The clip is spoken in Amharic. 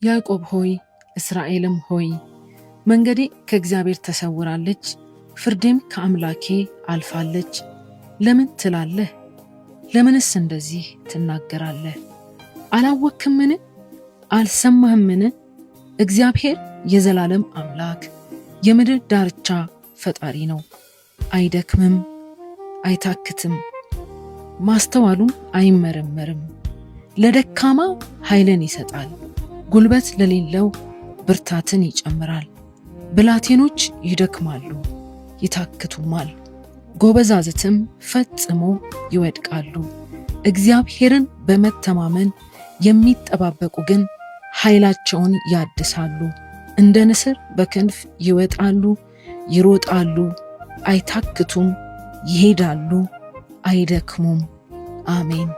ያዕቆብ ሆይ እስራኤልም ሆይ መንገዴ ከእግዚአብሔር ተሰውራለች፣ ፍርዴም ከአምላኬ አልፋለች ለምን ትላለህ? ለምንስ እንደዚህ ትናገራለህ? አላወክምን? አልሰማህምን? እግዚአብሔር የዘላለም አምላክ የምድር ዳርቻ ፈጣሪ ነው። አይደክምም፣ አይታክትም፣ ማስተዋሉም አይመረመርም። ለደካማ ኃይልን ይሰጣል፣ ጉልበት ለሌለው ብርታትን ይጨምራል። ብላቴኖች ይደክማሉ ይታክቱማል፣ ጎበዛዝትም ፈጽሞ ይወድቃሉ። እግዚአብሔርን በመተማመን የሚጠባበቁ ግን ኃይላቸውን ያድሳሉ። እንደ ንስር በክንፍ ይወጣሉ፣ ይሮጣሉ፣ አይታክቱም፣ ይሄዳሉ፣ አይደክሙም። አሜን።